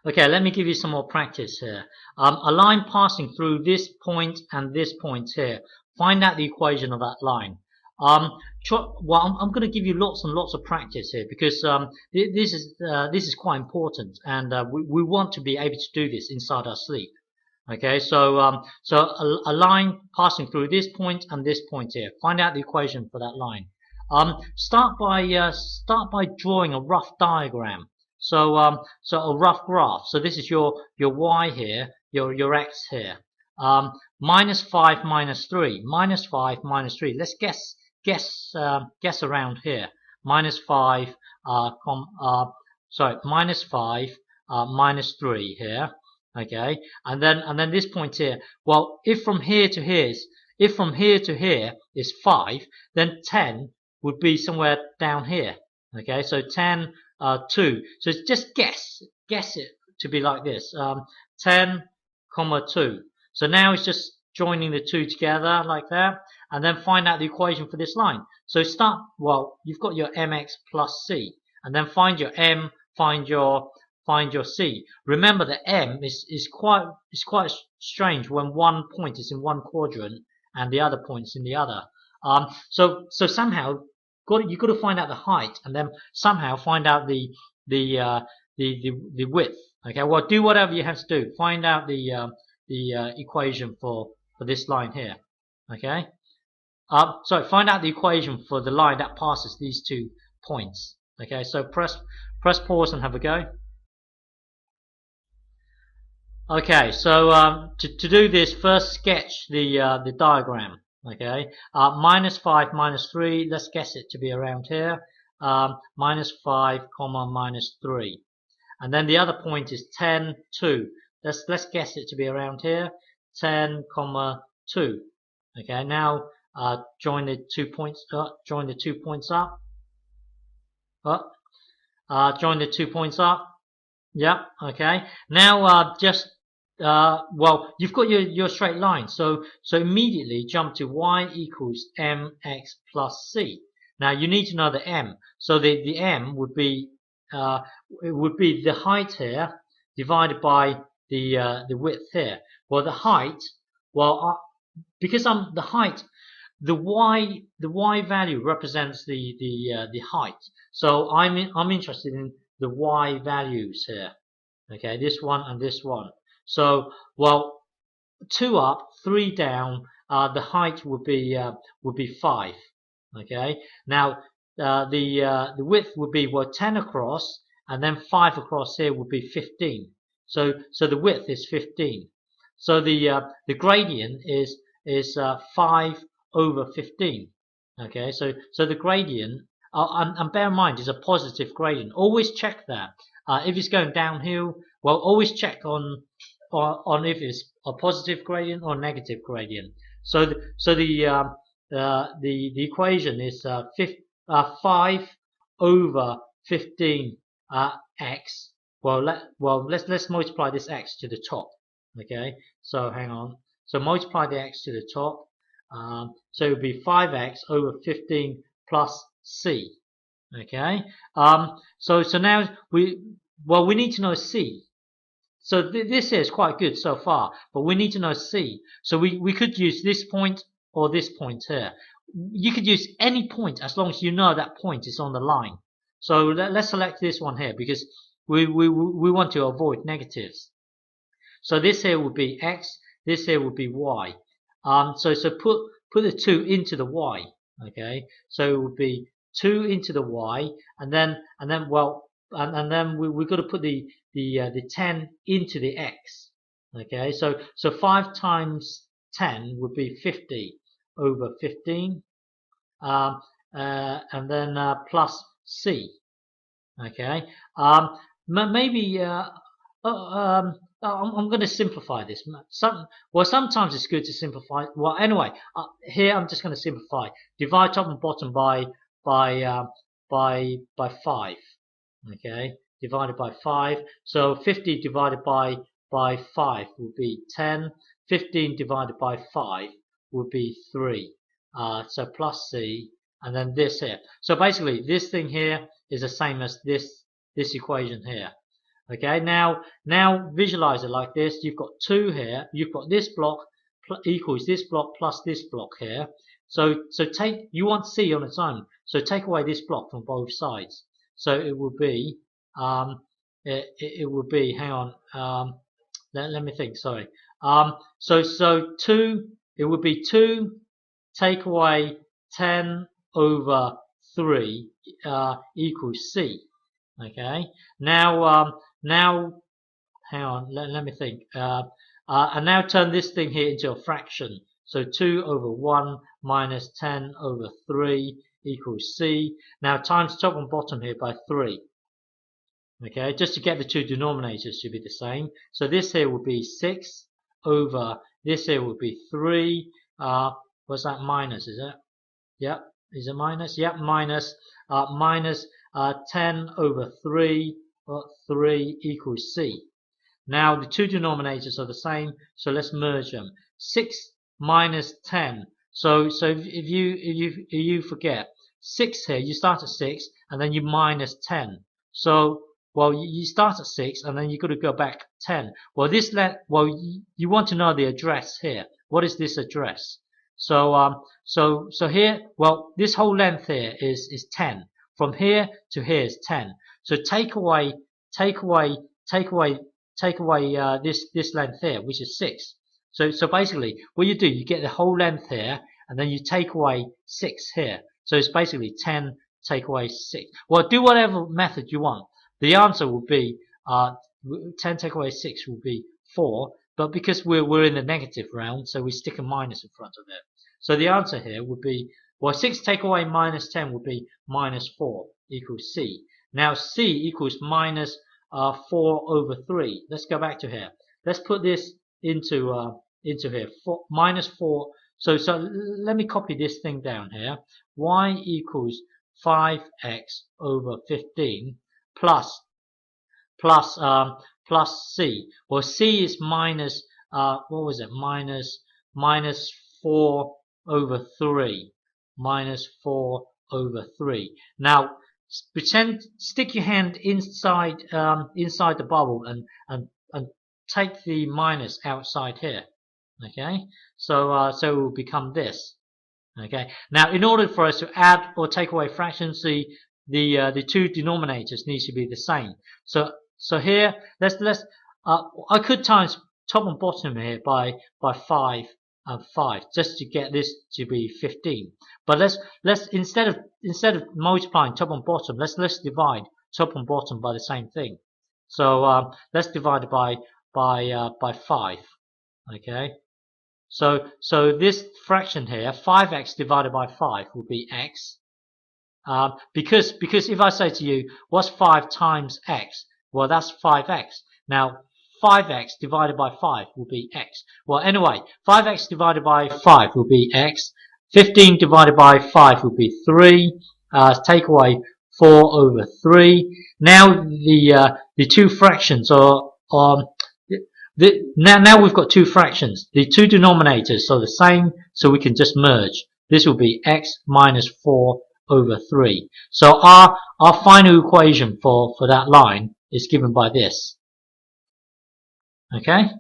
Okay, let me give you some more practice here. A line passing through this point and this point here. Find out the equation of that line. Well, I'm going to give you lots and lots of practice here because this is quite important, and we want to be able to do this inside our sleep. Okay, so a line passing through this point and this point here. Find out the equation for that line. Start by drawing a rough diagram. So a rough graph. So this is your y here, your x here. Minus 5, minus 3, minus 5, minus 3. Let's guess around here. Minus 5, minus 5, minus 3 here. Okay, and then this point here. Well, if from here to here is 5, then 10 would be somewhere down here. Okay, so 10, 2. So just guess it to be like this. 10, 2. So now it's just joining the two together like that, and then find out the equation for this line. So you've got your mx plus c, and then find your m, find your c. Remember that m is quite strange when one point is in one quadrant and the other point's in the other. So somehow you've got to find out the height, and then somehow find out the width. Okay, well, do whatever you have to do. Find out the equation for this line here. Okay, so find out the equation for the line that passes these 2 points. Okay, so press pause and have a go. Okay, so to do this, first sketch the diagram. Okay, minus 5, minus 3. Let's guess it to be around here. Minus 5, minus 3, and then the other point is 10, 2. Let's guess it to be around here. 10, 2. Okay, now join the 2 points. Join the 2 points up. Join the 2 points up. Yeah. Okay. Now well, you've got your straight line, so immediately jump to y equals mx plus c. Now you need to know the m. So the m would be the height here divided by the width here. Well, the height, because the height, the y value represents the height. So I'm interested in the y values here. Okay, this one and this one. So, well, 2 up, 3 down, the height would be 5. Okay, now the width would be 10 across, and then 5 across here would be 15. So the width is 15. So the gradient is 5 over 15. Okay, so the gradient, and bear in mind, is a positive gradient. Always check that. If it's going downhill, well, always check on if it's a positive gradient or negative gradient. So the equation is 5 over 15 x. Well, let's multiply this x to the top. Okay, so hang on. So multiply the x to the top. So it would be 5x over 15 plus c. Okay. So now we need to know c. So this here is quite good so far, but we need to know c. So we could use this point or this point here. You could use any point as long as you know that point is on the line. So let's select this one here because we want to avoid negatives. So this here would be x. This here would be y. So put the 2 into the y. Okay. So it would be 2 into the y, and then we've got to put the 10 into the x. Okay, so 5 times 10 would be 50 over 15, and then plus c. Okay, maybe I'm going to simplify this. Sometimes it's good to simplify. Well, anyway, here I'm just going to simplify. Divide top and bottom by 5. Okay, divided by 5. So 50 divided by 5 would be 10. 15 divided by 5 would be 3. So plus c, and then this here. So basically, this thing here is the same as this equation here. Okay, now visualize it like this. You've got 2 here. You've got this block equals this block plus this block here. So take, you want C on its own. So take away this block from both sides. So it will be it will be, hang on, let me think. Sorry. So 2, it would be 2 take away 10 over 3 equals C. Okay. Now, hang on. Let me think. And now turn this thing here into a fraction. So 2 over 1 minus 10 over 3 equals C. Now times top and bottom here by 3. Okay, just to get the two denominators to be the same. So this here will be 6 over, this here will be 3. What's that, minus, is it? Yep. Is it minus? Yep, minus 10 over 3 equals C. Now the two denominators are the same, so let's merge them. 6 minus 10. So if you forget 6 here, you start at 6 and then you minus 10. So well, you start at 6 and then you've got to go back 10. Well, you want to know the address here. What is this address? So here, well, this whole length here is 10. From here to here is 10. So take away this length here, which is 6. So basically, what you do, you get the whole length here, and then you take away 6 here. So it's basically 10 take away 6. Well, do whatever method you want. The answer will be 10 take away 6 will be 4. But because we're in the negative round, so we stick a minus in front of it. So the answer here would be, well, 6 take away minus 10 would be minus 4 equals C. Now C equals minus 4 over 3. Let's go back to here. Let's put this into here. Minus 4. So let me copy this thing down here. Y equals 5x over 15 plus C. Well, C is minus what was it? Minus 4 over 3. Minus 4 over 3. Now stick your hand inside the bubble and take the minus outside here. Okay, so it will become this. Okay, now in order for us to add or take away fractions, the two denominators need to be the same. So here I could times top and bottom here by 5 and 5 just to get this to be 15. But let's instead of multiplying top and bottom, let's divide top and bottom by the same thing. So let's divide it by 5. Okay. So this fraction here, 5x divided by 5 will be x. Because if I say to you, what's 5 times x? Well, that's 5x. Now 5x divided by 5 will be x. Well, anyway, 5x divided by 5 will be x. 15 divided by 5 will be 3. Take away 4 over 3. Now the two fractions are now we've got two fractions. The two denominators are the same, so we can just merge. This will be x minus 4 over 3. So our final equation for that line is given by this. Okay?